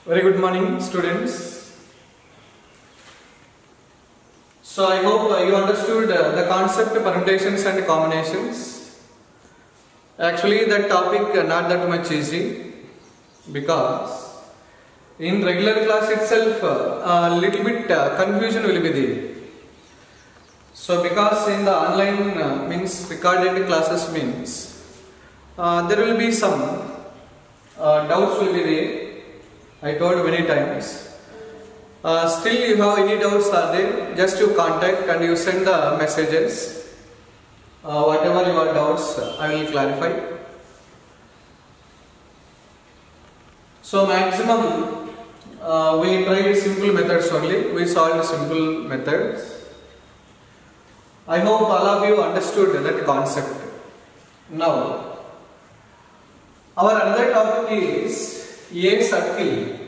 Very good morning, students. So I hope you understood the concept of permutations and combinations. Actually, that topic not that much easy because in regular class itself a little bit confusion will be there. So because in the online means recorded classes means there will be some doubts will be there. I told many times. Still you have any doubts are there, just you contact and you send the messages. Whatever your doubts I will clarify. So maximum we tried simple methods only, we solved simple methods. I hope all of you understood that concept. Now our another topic is a circle,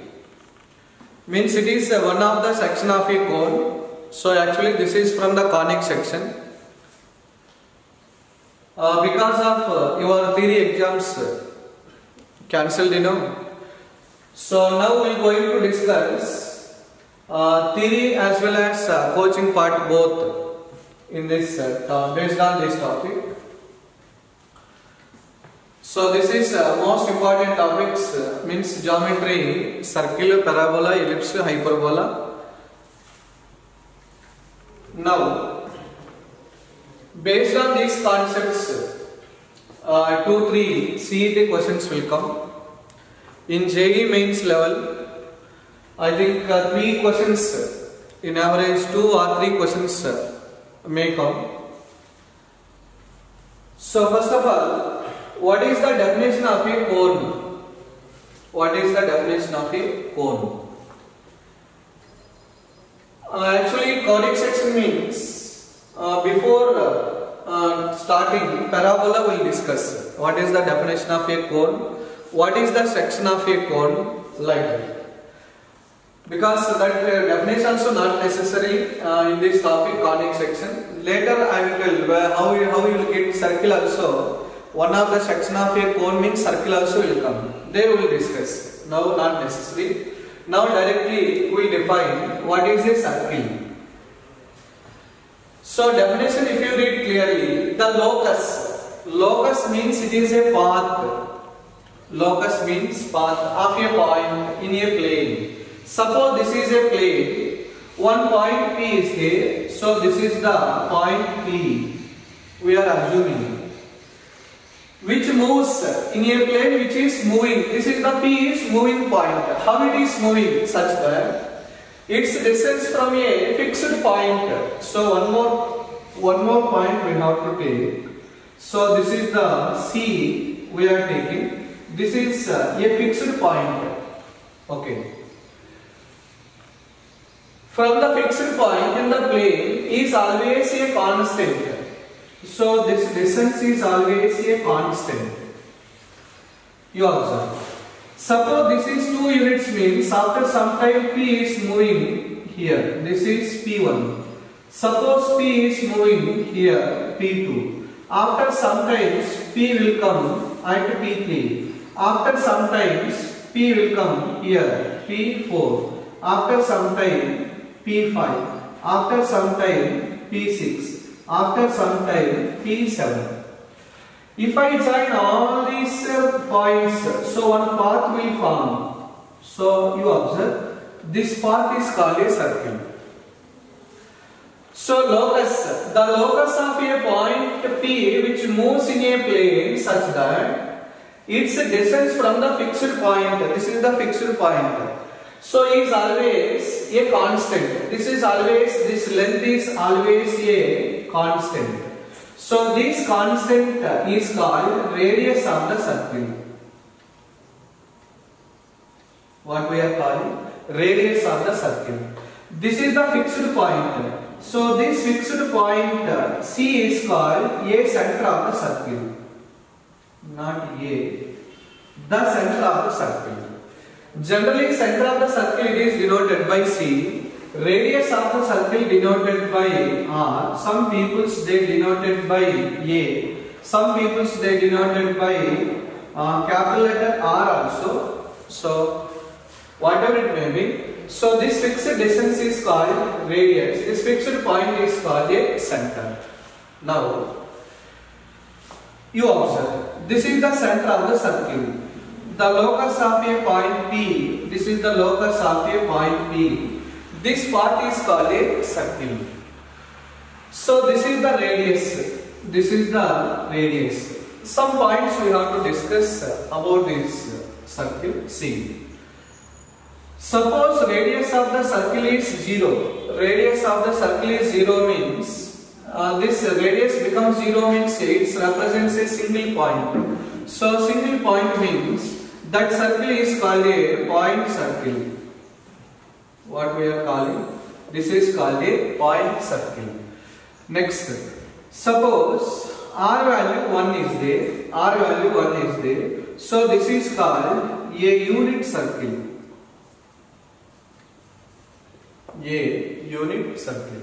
means it is one of the section of a cone. So actually this is from the conic section. Because of your theory exams cancelled, you know. So now we are going to discuss theory as well as coaching part both in this based on this topic. So this is most important topics means geometry, circle, parabola, ellipse, hyperbola. Now based on these concepts 2-3 CET questions will come. In JEE mains level I think 3 questions in average, 2 or 3 questions may come. So first of all, what is the definition of a cone? What is the definition of a cone? Actually, conic section means before starting parabola we will discuss what is the definition of a cone, what is the section of a cone, like that. Because that definition also not necessary in this topic conic section. Later I will tell how you will get circle also. One of the section of a cone means circle also will come. They will discuss. Now not necessary. Now directly we will define what is a circle. So definition if you read clearly, the locus. Locus means it is a path. Locus means path of a point in a plane. Suppose this is a plane. One point P is there. So this is the point P. We are assuming. Which moves in a plane which is moving. This is the P is moving point. How it is moving? Such that its distance from a fixed point. So one more point we have to take. So this is the C we are taking. This is a fixed point. Okay. From the fixed point in the plane is always a constant. So this distance is always a constant. You observe. Suppose this is 2 units means after some time P is moving here. This is P1. Suppose P is moving here P2. After some times P will come at P3. After some times P will come here P4. After some time P5. After some time P6. After some time P7. If I join all these points, so one path will form. So you observe, this path is called a circle. So locus, the locus of a point P which moves in a plane such that its distance from the fixed point, this is the fixed point. So is always a constant. This length is always a constant. So this constant is called radius of the circle. What we are calling? Radius of the circle. This is the fixed point. So this fixed point C is called a center of the circle. Not A. The center of the circle. Generally, center of the circle it is denoted by C. Radius of the circle denoted by R. Some peoples they denoted by A. Some peoples they denoted by capital letter R also. So whatever it may be. So this fixed distance is called radius. This fixed point is called a center. Now you observe, this is the center of the circle. The locus of a point P, this is the locus of a point P. This part is called a circle. So this is the radius. This is the radius. Some points we have to discuss about this circle. See. Suppose radius of the circle is 0. Radius of the circle is 0 means this radius becomes 0 means it represents a single point. So single point means that circle is called a point circle. What we are calling? This is called a point circle. Next, suppose R value 1 is there. R value 1 is there. So this is called a unit circle. A unit circle.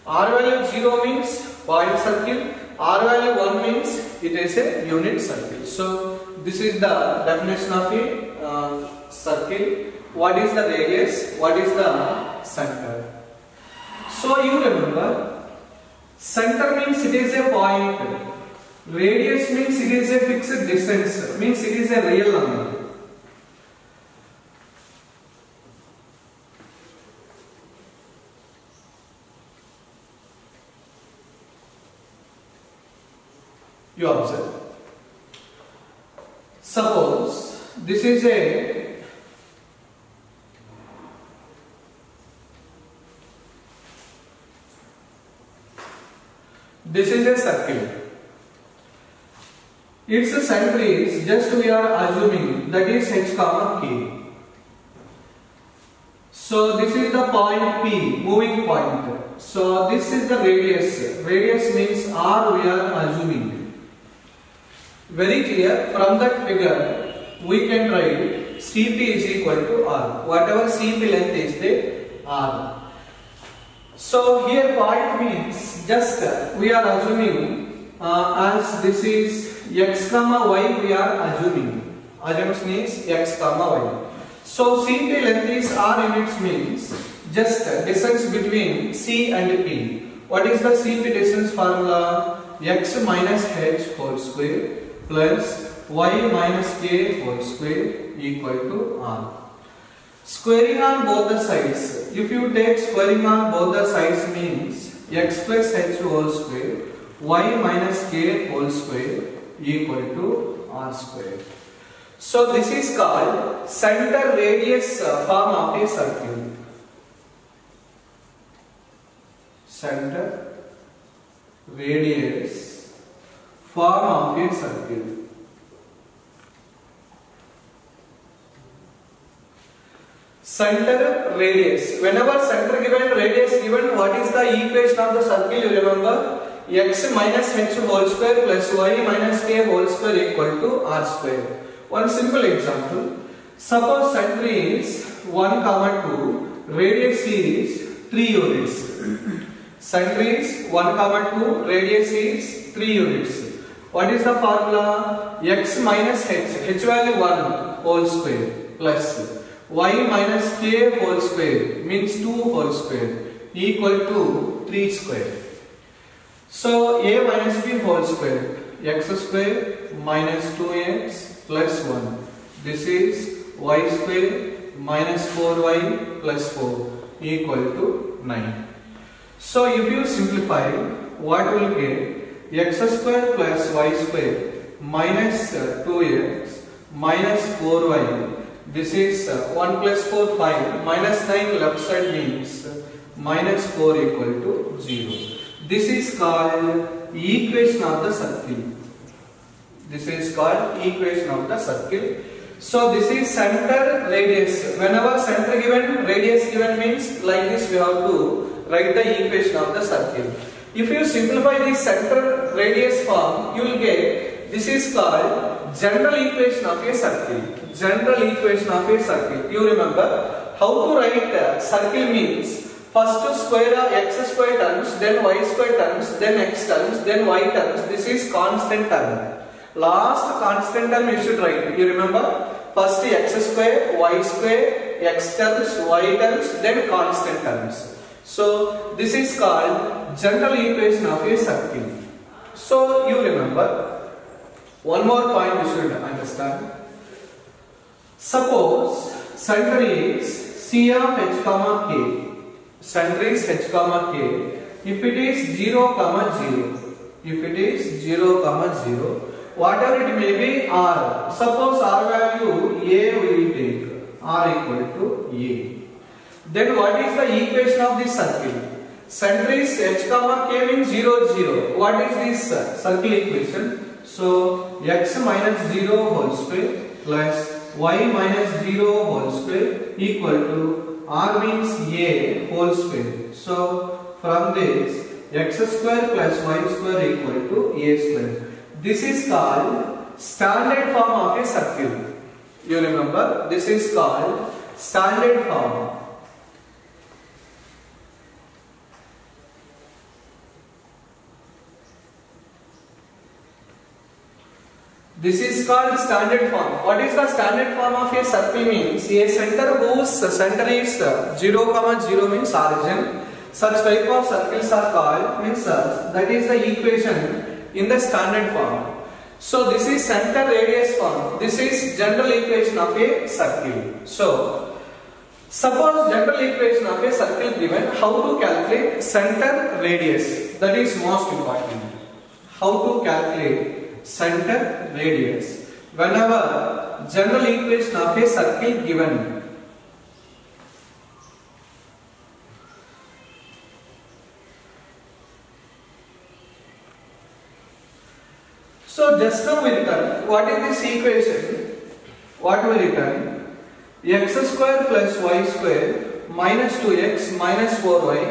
R value 0 means point circle. R value 1 means it is a unit circle. So this is the definition of a circle. What is the radius? What is the center? So you remember, center means it is a point. Radius means it is a fixed distance. Means it is a real number. You observe. Suppose this is a circle. Its center is, just we are assuming, that is h comma k. So this is the point P, moving point. So this is the radius. Radius means R we are assuming. Very clear, from that figure we can write Cp is equal to R. Whatever Cp length is there, R. So here point means just we are assuming as this is x comma y we are assuming. Assumption is x comma y. So Cp length is R units means just distance between C and P. What is the Cp distance formula? X minus h whole square plus y minus k whole square equal to R. Squaring on both the sides. If you take squaring on both the sides means x plus h whole square y minus k whole square equal to R square. So this is called center radius form of a circle. Center radius form of a circle. Center radius. Whenever center given, radius given, what is the equation of the circle? You remember, x minus h whole square plus y minus k whole square equal to R square. One simple example. Suppose center is 1, 2, radius is 3 units. Center is 1, 2, radius is 3 units. What is the formula? X minus h value 1 whole square plus y minus k whole square means 2 whole square equal to 3 square. So a minus b whole square, x square minus 2x plus 1. This is y square minus 4y plus 4 equal to 9. So if you simplify, what will get? X square plus y square minus 2x minus 4y. This is 1 plus 4, 5. Minus 9 left side means minus 4 equal to 0. This is called equation of the circle. This is called equation of the circle. So this is center radius. Whenever center given, radius given means like this we have to write the equation of the circle. If you simplify the center radius form, you will get, this is called general equation of a circle. General equation of a circle. You remember how to write circle means first square of x square terms, then y square terms, then x terms, then y terms. This is constant term. Last constant term you should write. You remember first x square, y square, x terms, y terms, then constant terms. So this is called general equation of a circle. So you remember one more point you should understand. Suppose center is C of h comma k. Center is h comma k. If it is 0 comma 0, if it is 0 comma 0, whatever it may be r. Suppose r value a we will take, r equal to a. Then what is the equation of this circle? Center is h comma k means 0 0. What is this circle equation? So x minus 0 whole square plus y minus 0 whole square equal to r means a whole square. So from this x square plus y square equal to a square. This is called standard form of a circle. You remember, this is called standard form. This is called standard form. What is the standard form of a circle means? A center whose center is 0 comma 0 means origin. Such type of circles are called means that is the equation in the standard form. So this is center radius form. This is general equation of a circle. So suppose general equation of a circle given, how to calculate center radius? That is most important. How to calculate center radius whenever general equation of a circle given. So just now we return, what is this equation? What we return? X square plus y square minus 2x minus 4y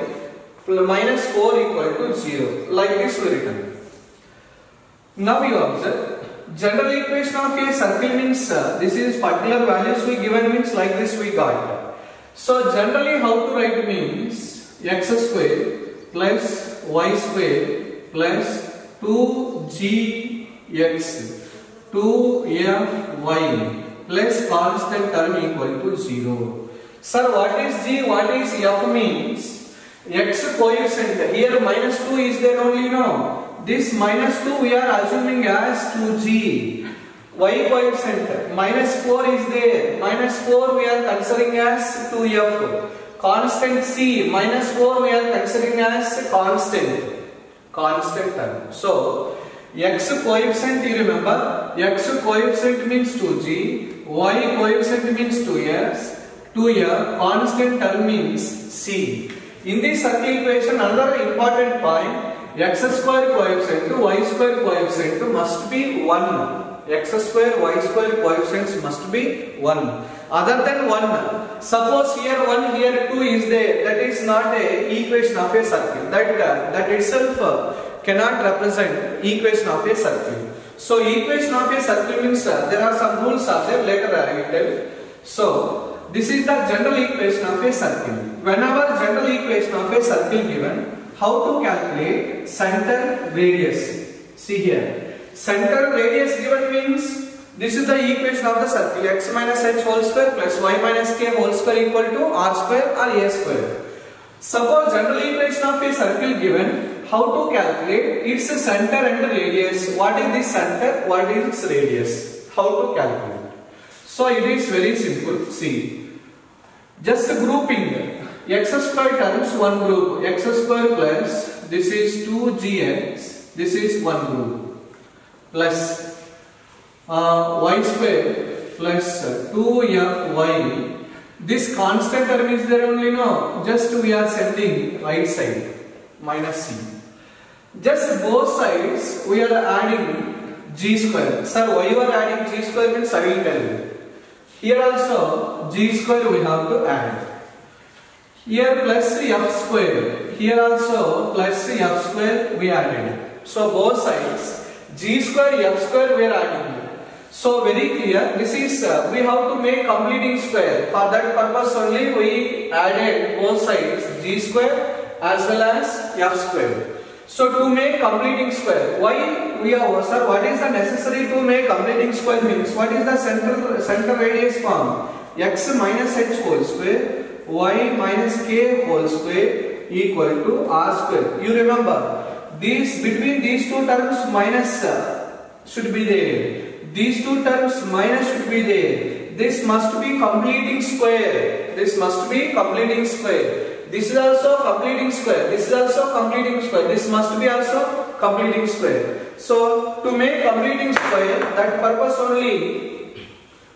minus 4 equal to 0. Like this we return. Now you observe, general equation of a circle means this is particular values we given means like this we got. So generally how to write means x square plus y square plus 2gx 2fy plus constant term equal to 0. Sir, what is g, what is f means? X coefficient, here minus 2 is there only, no? This minus 2 we are assuming as 2g. Y coefficient minus 4 is there. Minus 4 we are considering as 2f. Constant c minus 4 we are considering as constant term. So x coefficient, you remember, x coefficient means 2g, y coefficient means 2f, constant term means c. In this circle equation, another important point, x square coefficient, y square coefficient must be 1. X square, y square coefficients must be 1. Other than 1, suppose here 1, here 2 is there, that is not a equation of a circle. That itself cannot represent equation of a circle. So equation of a circle means there are some rules are there, later I will tell. So this is the general equation of a circle. Whenever general equation of a circle given, how to calculate center radius? See here, center radius given means this is the equation of the circle, x minus h whole square plus y minus k whole square equal to r square or a square. Suppose general equation of a circle given, how to calculate its center and radius? What is the center? What is its radius? How to calculate? So it is very simple. See, just grouping. X square terms one group, x square plus this is 2gx, this is one group, plus y square plus 2fy. This constant term is there only, no? Just we are sending right side minus c. Just both sides we are adding g square. Sir, why you are adding g square means I will tell you. Here also g square we have to add. Here plus f square, here also plus f square we added. So both sides, g square, f square we are adding. So very clear, this is, we have to make completing square. For that purpose only we added both sides, g square as well as f square. So to make completing square, why we have, sir, what is the necessary to make completing square means? What is the center radius form? x minus h whole square y minus k whole square equal to r square. You remember, between these two terms minus should be there. These two terms minus should be there. This must be completing square. This must be completing square. This is also completing square. This is also completing square. This must be also completing square. So to make completing square, that purpose only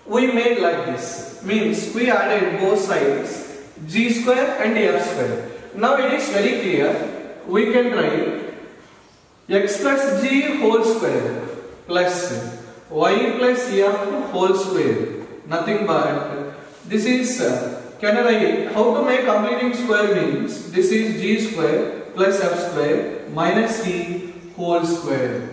we made like this. Means we added both sides g square and f square. Now it is very clear. We can write x plus g whole square plus y plus f whole square. Nothing but this is can I write how to make completing square means this is g square plus f square minus c whole square.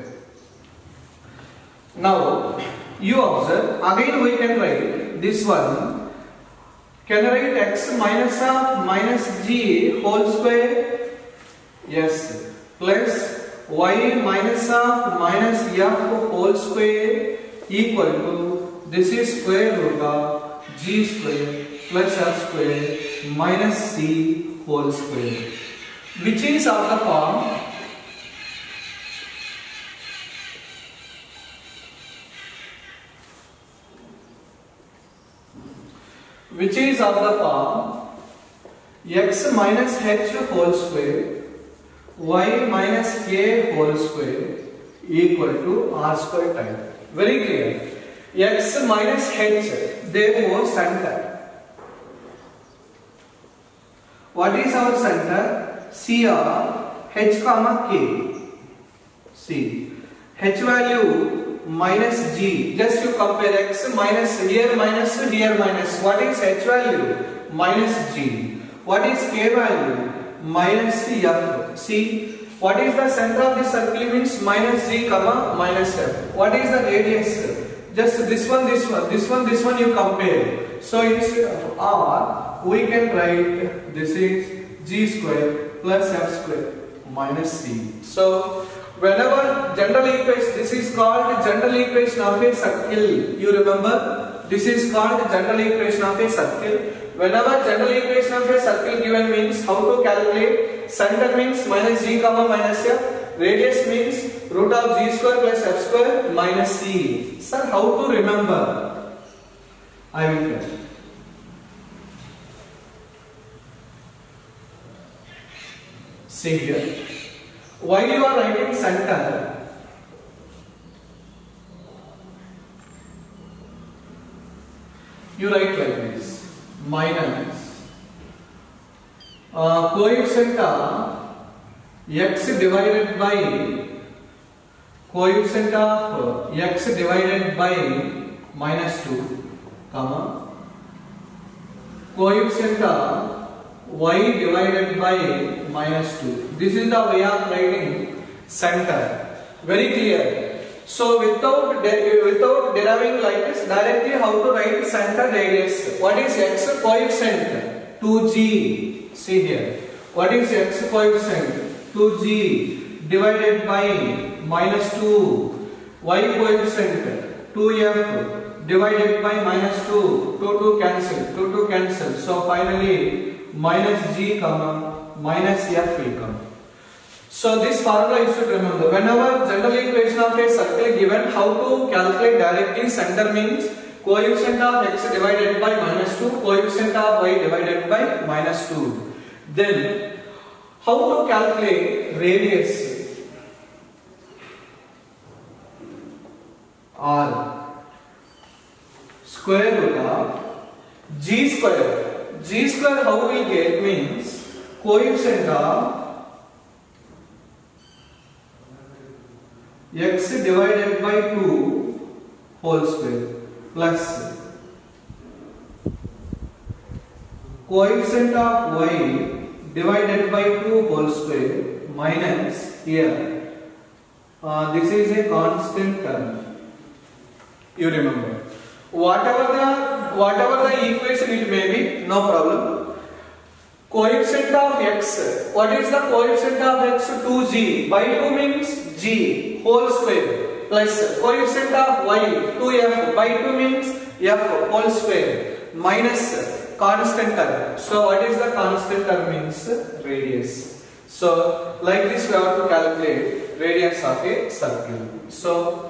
Now you observe again we can write this one. Can I write x minus of minus g whole square? Yes. Plus y minus of minus f whole square equal to this is square root of g square plus f square minus c whole square, which is of the form x minus h whole square y minus k whole square equal to r square type. Very clear. X minus h, therefore center. What is our center? C of h comma k. See, h value minus g. Just you compare x minus here minus here minus. What is h value? Minus g. What is k value? Minus f. See, what is the center of the circle means minus g comma minus f. What is the radius? Just this one you compare. So instead of r we can write this is g square plus f square minus c. So whenever general equation, this is called general equation of a circle. You remember, this is called general equation of a circle. Whenever general equation of a circle given means how to calculate. Center means minus g comma minus f. Radius means root of g square plus f square minus c. Sir, how to remember? I will tell. See here. While you are writing center, you write like this: minus coefficient of x divided by coefficient of x divided by minus 2, comma coefficient of y divided by minus 2. This is the way of writing center. Very clear. So without deriving like this, directly how to write center radius? What is x coefficient? 2g. See here. What is x coefficient? 2g divided by minus 2. Y coefficient 2f divided by minus 2. 2 cancel. So finally minus g comma minus f will come. So this formula you should remember. Whenever general equation of a circle given, how to calculate directly center means coefficient of x divided by minus 2, coefficient of y divided by minus 2. Then how to calculate radius? R square root of g square. G square how we get means coefficient of x divided by 2 whole square plus coefficient of y divided by 2 whole square minus here. This is a constant term. You remember. Whatever the equation it may be, no problem. Coefficient of x. What is the coefficient of x? 2g. By 2 means g whole square plus coefficient of y 2f. By 2 means f whole square minus constant term. So what is the constant term? Means radius. So like this we have to calculate radius of a circle. So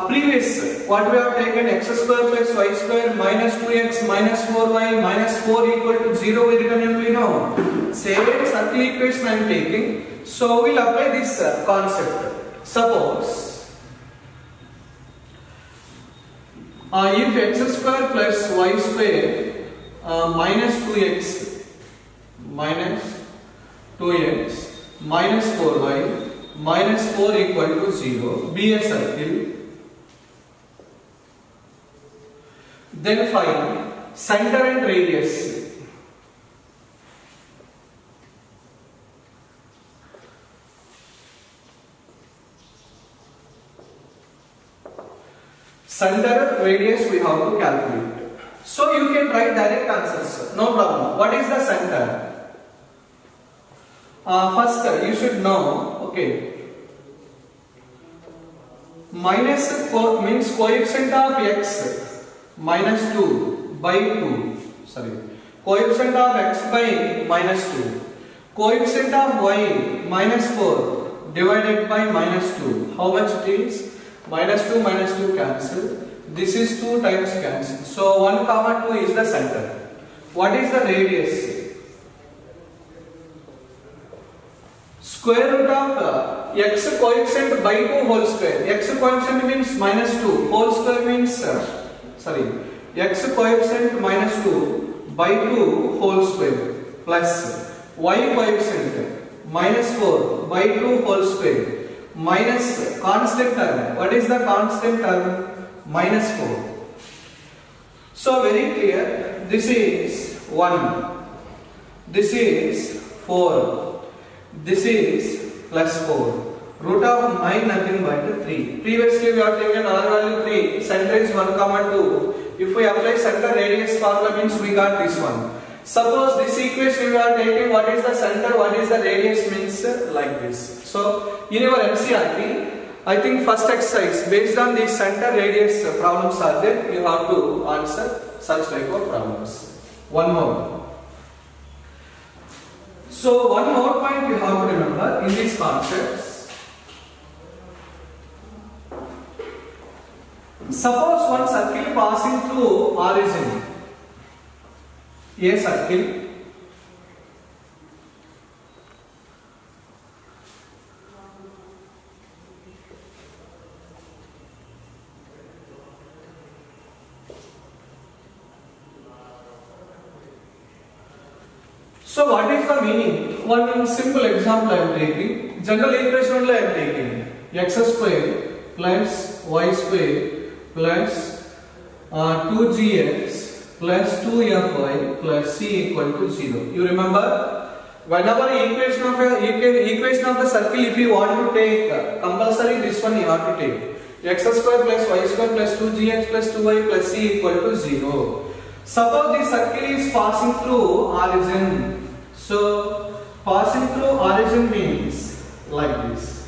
previous what we have taken, x square plus y square minus 2x minus 4y minus 4 equal to 0 we written in below. Same circle equation I am taking. So we will apply this concept. Suppose if x square plus y square minus 2x minus 4y minus 4 equal to 0 be a circle, then find center and radius. Center radius we have to calculate. So you can write direct answers, no problem. What is the center? First you should know, okay, minus means coefficient of x minus 2 by 2, sorry, coefficient of x by minus 2, coefficient of y minus 4 divided by minus 2, how much it is? Minus 2 cancel, this is 2 times cancel, so 1 comma 2 is the center. What is the radius? Square root of x coefficient by 2 whole square. X coefficient means minus 2, whole square means x coefficient minus 2 by 2 whole square plus y coefficient minus 4 by 2 whole square minus constant term. What is the constant term? Minus 4. So very clear, this is 1, this is 4, this is plus 4. Root of 9 nothing but 3. Previously we have taken r value 3, center is 1 comma 2. If we apply center radius formula means we got this one. Suppose this equation we are taking, what is the center, what is the radius means like this. So in your NCERT, I think first exercise based on these center radius problems are there, you have to answer such type of problems. One more. So one more point you have to remember in these concepts. Suppose one circle passing through origin, a circle, so what is the meaning? One simple example I am taking. General equation only I am taking. X square plus y square plus 2gx plus 2fy plus c equal to 0. You remember? Whenever equation of the circle, if you want to take compulsory this one you have to take. X square plus y square plus 2gx plus 2y plus c equal to 0. Suppose the circle is passing through origin. So passing through origin means like this.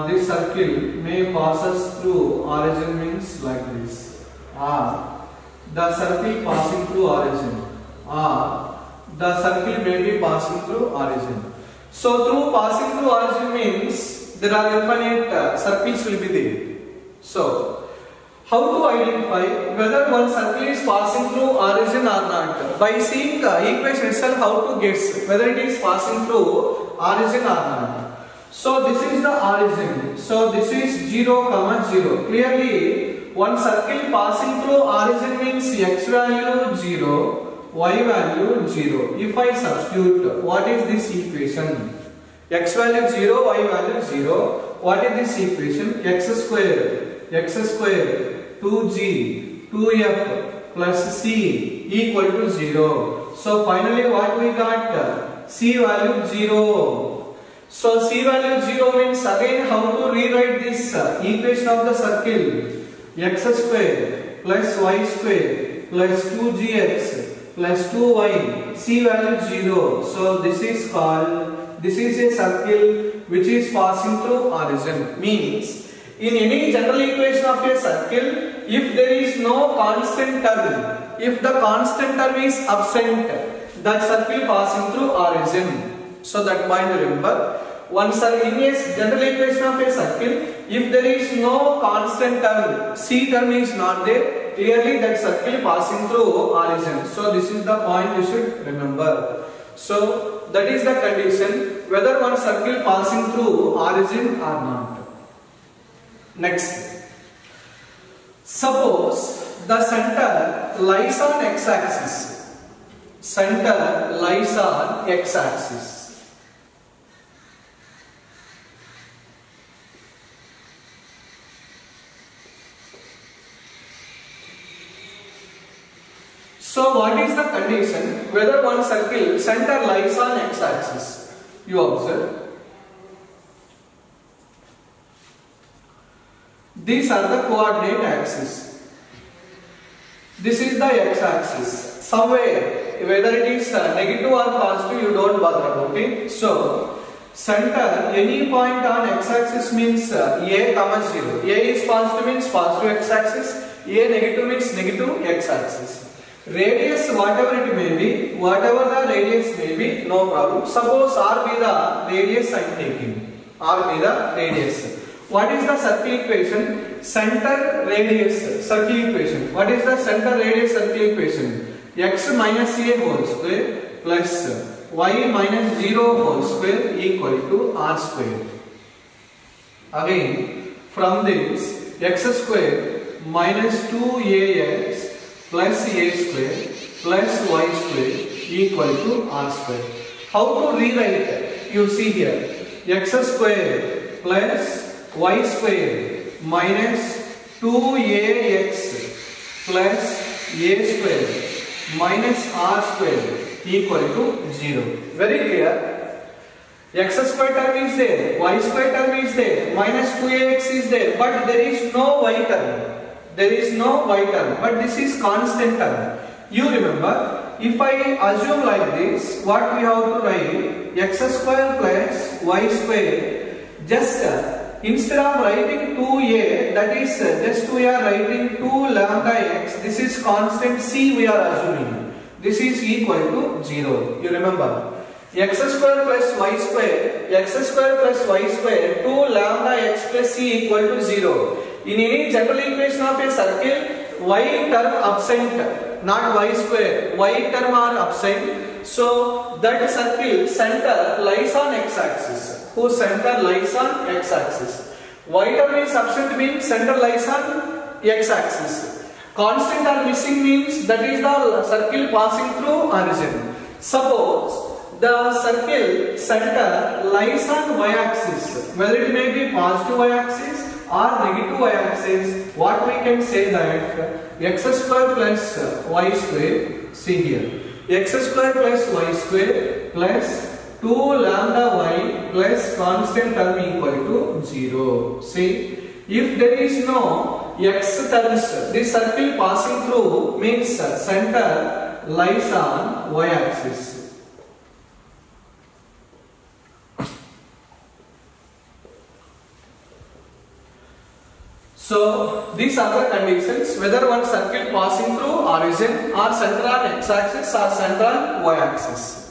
This circle may passes through origin means like this. The circle passing through origin. The circle may be passing through origin. So through passing through origin means there are infinite circles will be there. So how to identify whether one circle is passing through origin or not? By seeing the equation itself, how to guess whether it is passing through origin or not. So this is the origin. So this is 0, 0. Clearly, one circle passing through origin means x value 0, y value 0. If I substitute, what is this equation? X value 0, y value 0. What is this equation? X square 2g 2f plus c equal to 0. So finally what we got? C value 0. So c value 0 means again how to rewrite this equation of the circle. X square plus y square plus 2gx plus 2y, c value 0. So this is called, this is a circle which is passing through origin. Means In any general equation of a circle, if there is no constant term, if the constant term is absent, that circle passing through origin. So that point remember. Once in a general equation of a circle, if there is no constant term, C term is not there, clearly that circle passing through origin. So this is the point you should remember. So that is the condition whether one circle passing through origin or not. Next, suppose the center lies on x-axis. Center lies on x-axis. So what is the condition whether one circle center lies on x-axis? You observe. These are the coordinate axes. This is the x-axis. Somewhere, whether it is negative or positive, you don't bother. Okay. So center any point on x-axis means a comma 0. A is positive means positive x-axis. A negative means negative x-axis. Radius whatever it may be, whatever the radius may be, no problem. Suppose r be the radius I am taking. R be the radius. What is the circle equation? Center radius circle equation. What is the center radius circle equation? X minus a whole square plus y minus 0 whole square equal to r square. Again, from this x square minus 2ax plus a square plus y square equal to r square. How to rewrite? You see here, x square plus y square minus 2ax plus a square minus r square equal to 0. Very clear. X square term is there, y square term is there, minus 2ax is there, but there is no y term. There is no y term, but this is constant term. You remember, if I assume like this, what we have to write? X square plus y square. Just instead of writing 2a, that is just we are writing 2 lambda x. This is constant c we are assuming. This is equal to 0. You remember, x square plus y square. X square plus y square 2 lambda x plus c equal to 0. In any general equation of a circle, y term absent, not y square, y term are absent. So that circle center lies on x-axis. Whose center lies on x-axis. Y term is absent means center lies on x-axis. Constant are missing means that is the circle passing through origin. Suppose the circle center lies on y-axis, whether it may be positive y-axis or negative y-axis, what we can say that x square plus y square, see here, x square plus y square plus 2 lambda y plus constant term equal to 0. See, if there is no x terms, this circle passing through means center lies on y-axis. So these are the conditions whether one circle passing through origin or center on x-axis or center on y-axis.